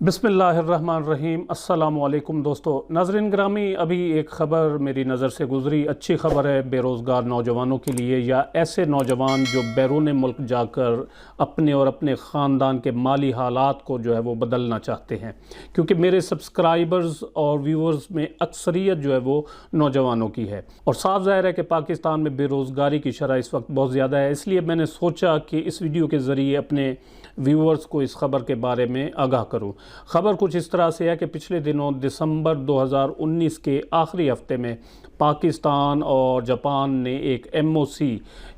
बिस्मिल्लाहिर्रहमानिर्रहीम। अस्सलाम वालेकुम दोस्तों। नाज़रीन ग्रामी, अभी एक ख़बर मेरी नज़र से गुज़री। अच्छी ख़बर है बेरोज़गार नौजवानों के लिए, या ऐसे नौजवान जो बैरून मुल्क जाकर अपने और अपने ख़ानदान के माली हालात को जो है वो बदलना चाहते हैं, क्योंकि मेरे सब्सक्राइबर्स और व्यूअर्स में अक्सरियत जो है वो नौजवानों की है। और साफ ज़ाहिर है कि पाकिस्तान में बेरोज़गारी की शरह इस वक्त बहुत ज़्यादा है। इसलिए मैंने सोचा कि इस वीडियो के ज़रिए अपने व्यूअर्स को इस ख़बर के बारे में आगाह करूं। ख़बर कुछ इस तरह से है कि पिछले दिनों दिसंबर 2019 के आखिरी हफ्ते में पाकिस्तान और जापान ने एक MOC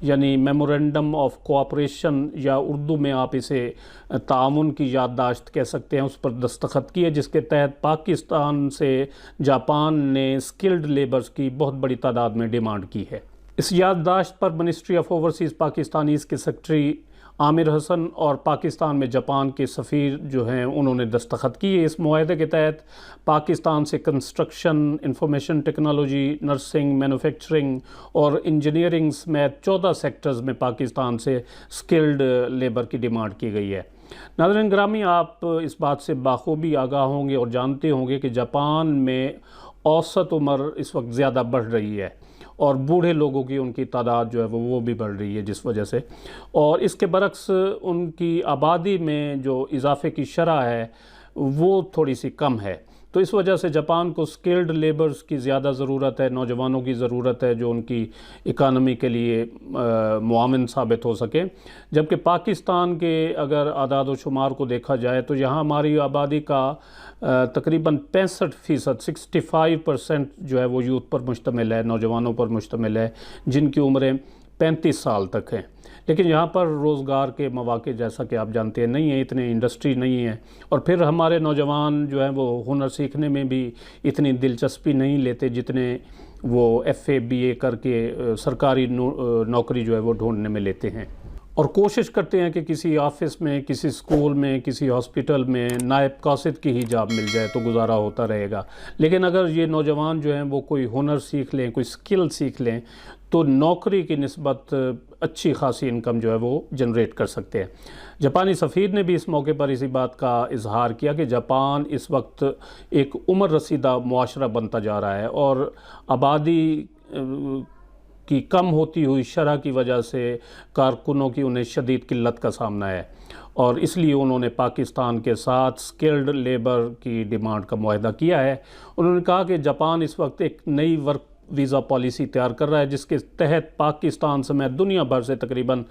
यानी मेमोरेंडम ऑफ कोऑपरेशन, या उर्दू में आप इसे ताउन की याददाश्त कह सकते हैं, उस पर दस्तखत किए, जिसके तहत पाकिस्तान से जापान ने स्किल्ड लेबर्स की बहुत बड़ी तादाद में डिमांड की है। इस याददाश्त पर मिनिस्ट्री ऑफ ओवरसीज़ पाकिस्तानीज़ के सेक्रेटरी आमिर हसन और पाकिस्तान में जापान के सफ़ीर जो हैं उन्होंने दस्तखत किए। इस मुआहदे के तहत पाकिस्तान से construction, information technology, nursing, manufacturing और इंजीनियरिंग समेत 14 सेक्टर्स में पाकिस्तान से स्किल्ड लेबर की डिमांड की गई है। नाज़रीन ग्रामी, आप इस बात से बाखूबी आगाह होंगे और जानते होंगे कि जापान में औसत उम्र इस वक्त ज़्यादा बढ़ रही है और बूढ़े लोगों की उनकी तादाद जो है वो भी बढ़ रही है, जिस वजह से, और इसके बरक्स उनकी आबादी में जो इजाफे की शरह है वो थोड़ी सी कम है। तो इस वजह से जापान को स्किल्ड लेबर्स की ज़्यादा ज़रूरत है, नौजवानों की ज़रूरत है जो उनकी इकानमी के लिए मुआविन साबित हो सके। जबकि पाकिस्तान के अगर आदाद व शुमार को देखा जाए तो यहाँ हमारी आबादी का तकरीबन 65% 65% जो है वो यूथ पर मुश्तमिल है, नौजवानों पर मुश्तमिल है, जिनकी उम्रें 35 साल तक हैं। लेकिन यहाँ पर रोज़गार के मौक़े, जैसा कि आप जानते हैं, नहीं है, इतने इंडस्ट्री नहीं है, और फिर हमारे नौजवान जो हैं वो हुनर सीखने में भी इतनी दिलचस्पी नहीं लेते जितने वो FA BA करके सरकारी नौकरी जो है वो ढूंढने में लेते हैं, और कोशिश करते हैं कि किसी ऑफिस में, किसी स्कूल में, किसी हॉस्पिटल में नायब कासिद की ही जॉब मिल जाए तो गुजारा होता रहेगा। लेकिन अगर ये नौजवान जो हैं वो कोई हुनर सीख लें, कोई स्किल सीख लें, तो नौकरी की निस्बत अच्छी खासी इनकम जो है वो जनरेट कर सकते हैं। जापानी सफ़ीर ने भी इस मौके पर इसी बात का इजहार किया कि जापान इस वक्त एक उम्र रसीदा मुआशरा बनता जा रहा है और आबादी की कम होती हुई शरह की वजह से कारकुनों की उन्हें शदीद किल्लत का सामना है, और इसलिए उन्होंने पाकिस्तान के साथ स्किल्ड लेबर की डिमांड का मुआहदा किया है। उन्होंने कहा कि जापान इस वक्त एक नई वर्क वीज़ा पॉलिसी तैयार कर रहा है, जिसके तहत पाकिस्तान समेत दुनिया भर से तकरीबन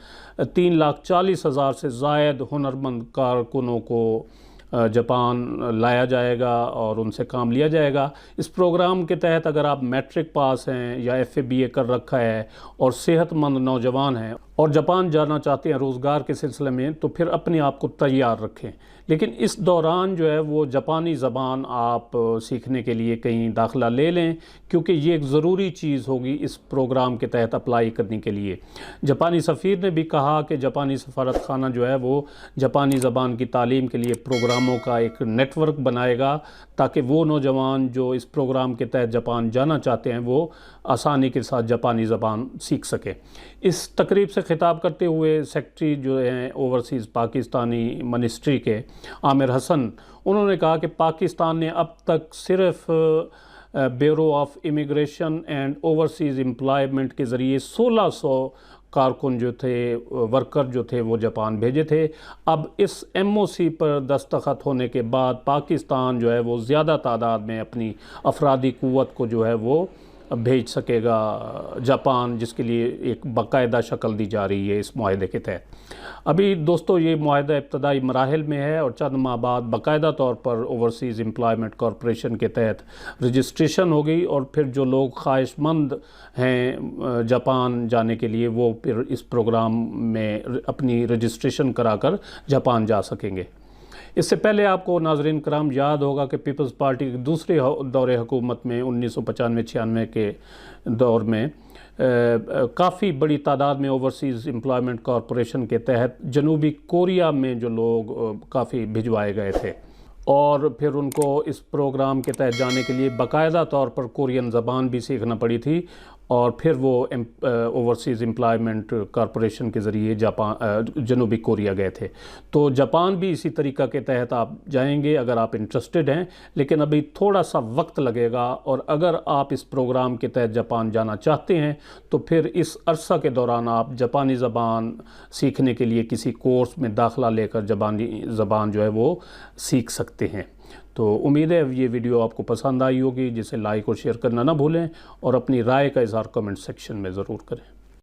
3,40,000 से ज़ायद हुनरमंद कारकुनों को जापान लाया जाएगा और उनसे काम लिया जाएगा। इस प्रोग्राम के तहत अगर आप मैट्रिक पास हैं या FA BA कर रखा है और सेहतमंद नौजवान हैं और जापान जाना चाहते हैं रोज़गार के सिलसिले में, तो फिर अपने आप को तैयार रखें। लेकिन इस दौरान जो है वो जापानी ज़बान आप सीखने के लिए कहीं दाखिला ले लें, क्योंकि ये एक ज़रूरी चीज़ होगी इस प्रोग्राम के तहत अप्लाई करने के लिए। जापानी सफ़ीर ने भी कहा कि जापानी सफारत खाना जो है वो जापानी ज़बान की तालीम के लिए प्रोग्रामों का एक नेटवर्क बनाएगा, ताकि वो नौजवान जो इस प्रोग्राम के तहत जापान जाना चाहते हैं वो आसानी के साथ जापानी ज़बान सीख सकें। इस तकरीब से खिताब करते हुए सेक्रेटरी जो हैं ओवरसीज़ पाकिस्तानी मिनिस्ट्री के आमिर हसन, उन्होंने कहा कि पाकिस्तान ने अब तक सिर्फ bureau of immigration and overseas employment के ज़रिए 1600 कारकुन जो थे, वर्कर जो थे, वो जापान भेजे थे। अब इस MOC पर दस्तखत होने के बाद पाकिस्तान जो है वो ज़्यादा तादाद में अपनी अफरादी क़ुव्वत को जो है वो भेज सकेगा जापान, जिसके लिए एक बाकायदा शक्ल दी जा रही है इस मुआहदे के तहत। अभी दोस्तों ये मुआहदा इब्तदाई मराहिल में है और चंद माह बाद बाकायदा तौर पर ओवरसीज़ एम्प्लॉयमेंट कॉरपोरेशन के तहत रजिस्ट्रेशन होगी, और फिर जो लोग ख्वाहिशमंद हैं जापान जाने के लिए वो फिर इस प्रोग्राम में अपनी रजिस्ट्रेशन कराकर जापान जा सकेंगे। इससे पहले आपको नाज़रीन कराम याद होगा कि पीपल्स पार्टी के दूसरे दौरे हुकूमत में 1995-96 के दौर में काफ़ी बड़ी तादाद में ओवरसीज़ एम्प्लॉयमेंट कॉरपोरेशन के तहत जनूबी कोरिया में जो लोग काफ़ी भिजवाए गए थे, और फिर उनको इस प्रोग्राम के तहत जाने के लिए बाकायदा तौर पर कोरियन ज़बान भी सीखना पड़ी थी, اور پھر وہ اوورسیز امپلائمنٹ کارپوریشن کے ذریعے جنوبی کوریا گئے تھے۔ تو جاپان بھی اسی طریقہ کے تحت آپ جائیں گے اگر آپ انٹرسٹڈ ہیں، لیکن ابھی تھوڑا سا وقت لگے گا، اور اگر آپ اس پروگرام کے تحت جاپان جانا چاہتے ہیں تو پھر اس عرصہ کے دوران آپ جاپانی زبان سیکھنے کے لیے کسی کورس میں داخلہ لے کر جاپانی زبان جو ہے وہ سیکھ سکتے ہیں۔ تو امید ہے یہ ویڈیو آپ کو پسند آئی ہوگی، جسے لائک اور شیئر کرنا نہ بھولیں، اور اپنی رائے کا اظہار کمنٹ سیکشن میں ضرور کریں۔